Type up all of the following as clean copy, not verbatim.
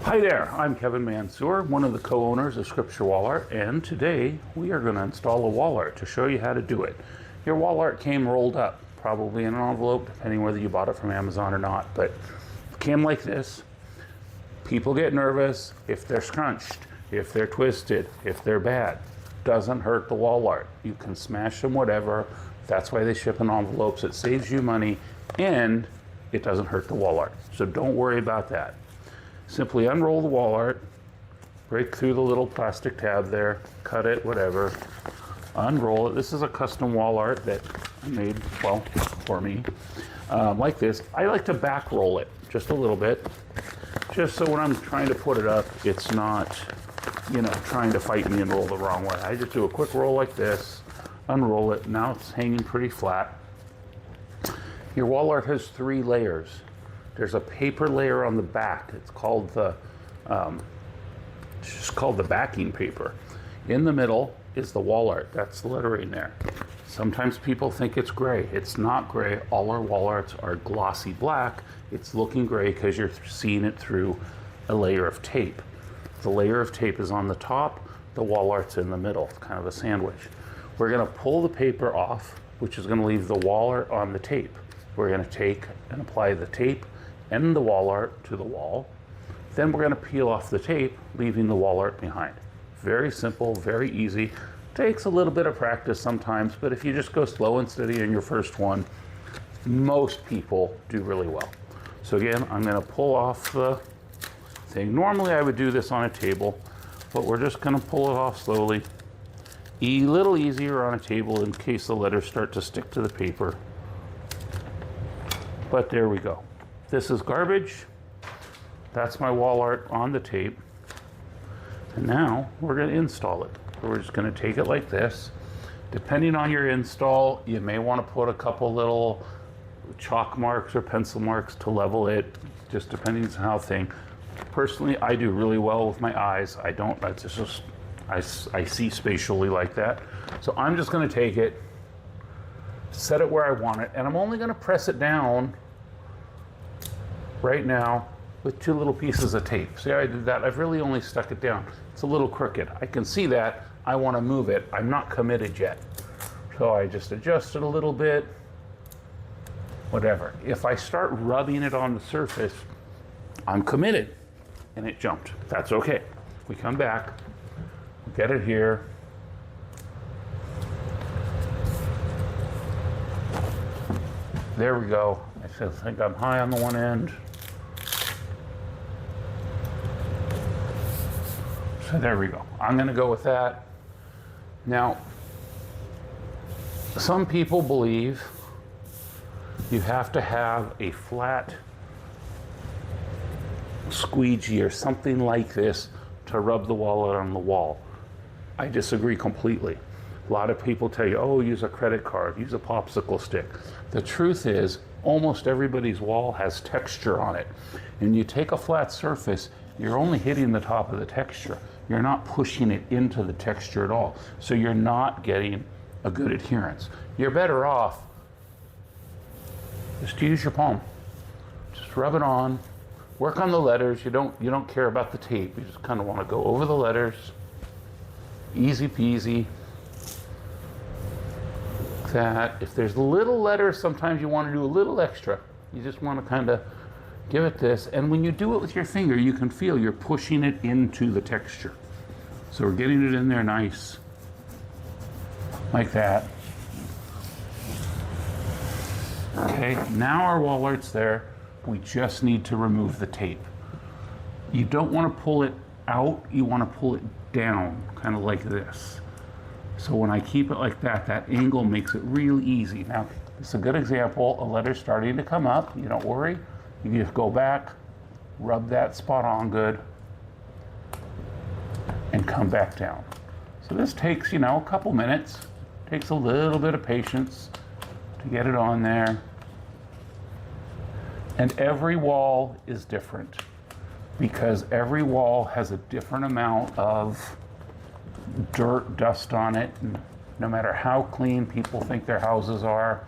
Hi there, I'm Kevin Mansoor, one of the co-owners of Scripture Wall Art, and today we are going to install a wall art to show you how to do it. Your wall art came rolled up, probably in an envelope, depending whether you bought it from Amazon or not, but it came like this. People get nervous if they're scrunched, if they're twisted, if they're bad. Doesn't hurt the wall art. You can smash them, whatever. That's why they ship in envelopes. It saves you money and it doesn't hurt the wall art. So don't worry about that. Simply unroll the wall art, break through the little plastic tab there, cut it, whatever, unroll it. This is a custom wall art that I made, well, for me, like this. I like to back roll it just a little bit, just so when I'm trying to put it up, it's not, trying to fight me and roll the wrong way. I just do a quick roll like this, unroll it. Now it's hanging pretty flat. Your wall art has 3 layers. There's a paper layer on the back. It's called the backing paper. In the middle is the wall art. That's the lettering there. Sometimes people think it's gray. It's not gray. All our wall arts are glossy black. It's looking gray because you're seeing it through a layer of tape. The layer of tape is on the top. The wall art's in the middle, kind of a sandwich. We're going to pull the paper off, which is going to leave the wall art on the tape. We're going to take and apply the tape and the wall art to the wall. Then we're going to peel off the tape, leaving the wall art behind. Very simple, very easy. Takes a little bit of practice sometimes, but if you just go slow and steady in your first one, most people do really well. So again, I'm going to pull off the thing. Normally I would do this on a table, but we're just going to pull it off slowly. A little easier on a table in case the letters start to stick to the paper. But there we go. This is garbage. That's my wall art on the tape. And now we're going to install it. So we're just going to take it like this. Depending on your install, you may want to put a couple little chalk marks or pencil marks to level it, just depending on how thing. Personally, I do really well with my eyes. I don't, that's just, I see spatially like that. So I'm just going to take it, set it where I want it, and I'm only going to press it down right now with 2 little pieces of tape. See how I did that? I've really only stuck it down. It's a little crooked. I can see that. I want to move it. I'm not committed yet. So I just adjust it a little bit, whatever. If I start rubbing it on the surface, I'm committed and it jumped. That's okay. We come back, get it here. There we go. I think I'm high on the one end. So there we go. I'm going to go with that. Now, some people believe you have to have a flat squeegee or something like this to rub the wall art on the wall. I disagree completely. A lot of people tell you, oh, use a credit card, use a popsicle stick. The truth is, almost everybody's wall has texture on it. And you take a flat surface, you're only hitting the top of the texture. You're not pushing it into the texture at all. So you're not getting a good adherence. You're better off just to use your palm. Just rub it on. Work on the letters. You don't care about the tape. You just kind of want to go over the letters. Easy peasy. That. If there's little letters, sometimes you want to do a little extra. You just want to kind of give it this, and when you do it with your finger, you can feel you're pushing it into the texture. So we're getting it in there nice, like that. Okay, now our wall art's there. We just need to remove the tape. You don't want to pull it out, you want to pull it down, kind of like this. So when I keep it like that, that angle makes it real easy. Now, it's a good example. A letter's starting to come up. You don't worry. You just go back, rub that spot on good, and come back down. So this takes, a couple minutes. Takes a little bit of patience to get it on there. And every wall is different because every wall has a different amount of dirt, dust on it. And no matter how clean people think their houses are,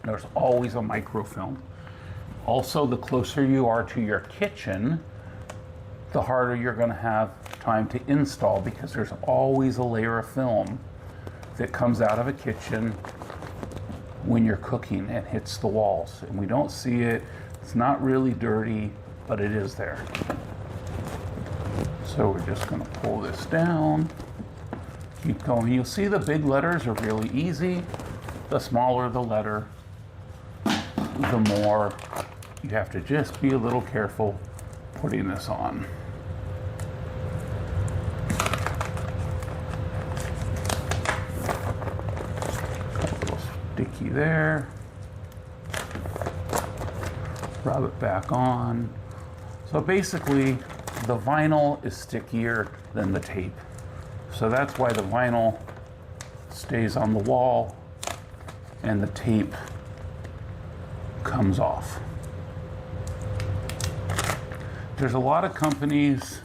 there's always a microfilm. Also, the closer you are to your kitchen, the harder you're going to have time to install, because there's always a layer of film that comes out of a kitchen when you're cooking and hits the walls. And we don't see it. It's not really dirty, but it is there. So we're just going to pull this down. Keep going. You'll see the big letters are really easy. The smaller the letter, the more you have to just be a little careful putting this on. A little sticky there. Rub it back on. So basically, the vinyl is stickier than the tape. So that's why the vinyl stays on the wall and the tape comes off. There's a lot of companies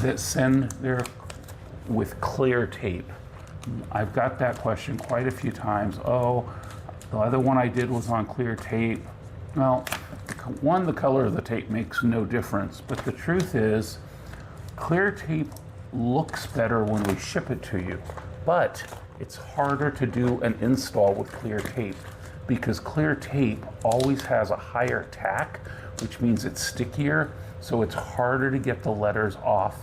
that send their with clear tape. I've got that question quite a few times. Oh, the other one I did was on clear tape. Well, one, the color of the tape makes no difference, but the truth is, clear tape looks better when we ship it to you, but it's harder to do an install with clear tape because clear tape always has a higher tack, which means it's stickier, so it's harder to get the letters off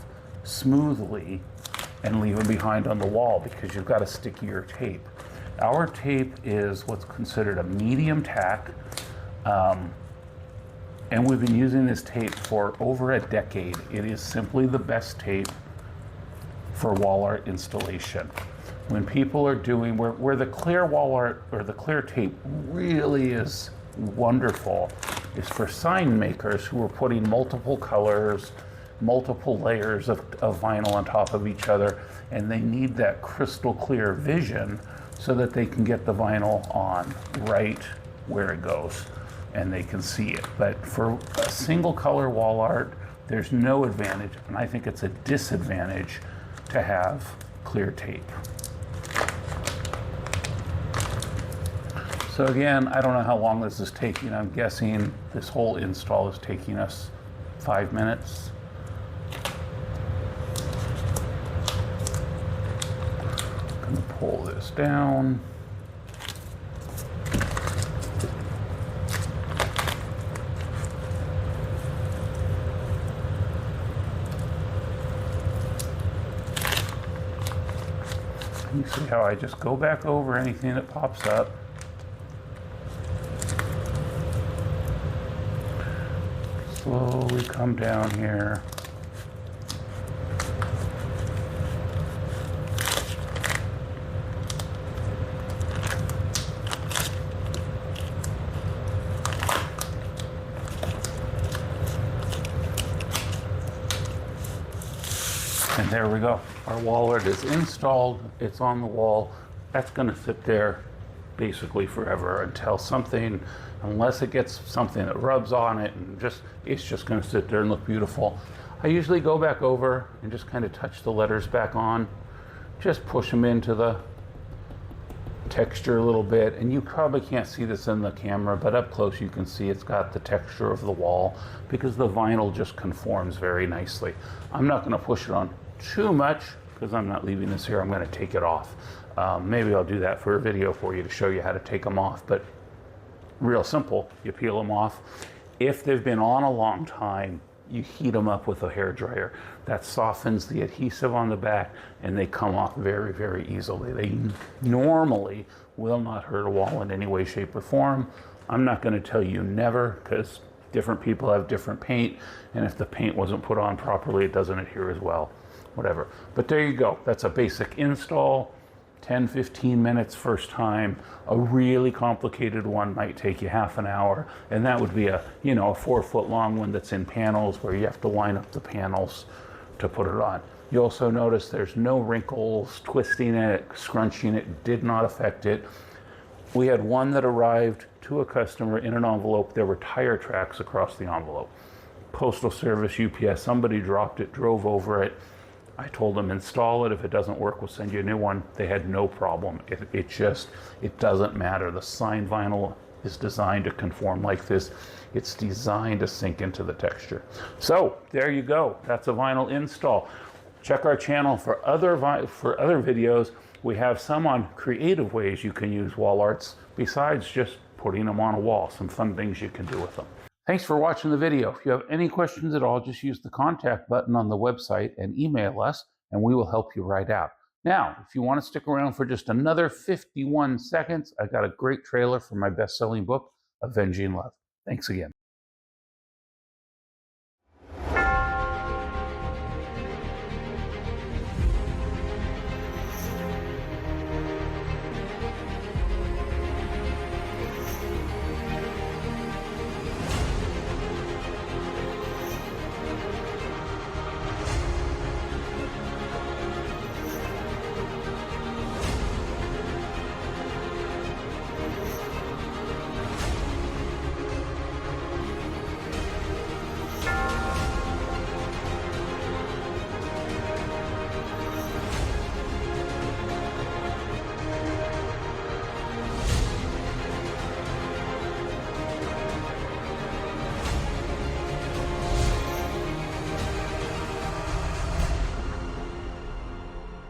smoothly and leave them behind on the wall because you've got a stickier tape. Our tape is what's considered a medium tack, and we've been using this tape for over a decade. It is simply the best tape for wall art installation. When people are doing, where the clear wall art or the clear tape really is wonderful is for sign makers who are putting multiple colors, multiple layers of vinyl on top of each other, and they need that crystal clear vision so that they can get the vinyl on right where it goes and they can see it. But for a single color wall art, there's no advantage, and I think it's a disadvantage to have clear tape. So again, I don't know how long this is taking. I'm guessing this whole install is taking us 5 minutes. I'm gonna pull this down. You see how I just go back over anything that pops up. Slowly come down here. And there we go. Our wall art is installed. It's on the wall. That's going to sit there basically forever until something, unless it gets something that rubs on it, and it's just going to sit there and look beautiful. I usually go back over and just kind of touch the letters back on, just push them into the texture a little bit. And you probably can't see this in the camera, but up close you can see it's got the texture of the wall because the vinyl just conforms very nicely. I'm not going to push it on too much because I'm not leaving this here. I'm going to take it off. Maybe I'll do that for a video for you to show you how to take them off, but real simple. You peel them off. If they've been on a long time, you heat them up with a hair dryer. That softens the adhesive on the back and they come off very, very easily. They normally will not hurt a wall in any way, shape, or form. I'm not going to tell you never, because different people have different paint, and if the paint wasn't put on properly, it doesn't adhere as well. Whatever. But there you go. That's a basic install. 10-15 minutes first time. A really complicated one might take you half an hour, and that would be a 4 foot long one that's in panels where you have to line up the panels to put it on. You also notice there's no wrinkles, twisting it, scrunching it did not affect it. We had one that arrived to a customer in an envelope. There were tire tracks across the envelope. Postal Service, UPS, somebody dropped it, drove over it. I told them install it. If it doesn't work, we'll send you a new one. They had no problem. It doesn't matter. The signed vinyl is designed to conform like this. It's designed to sink into the texture. So there you go. That's a vinyl install. Check our channel for other videos. We have some on creative ways you can use wall arts besides just putting them on a wall. Some fun things you can do with them. Thanks for watching the video. If you have any questions at all, just use the contact button on the website and email us, and we will help you right out. Now, if you want to stick around for just another 51 seconds, I got a great trailer for my best-selling book, Avenging Love. Thanks again.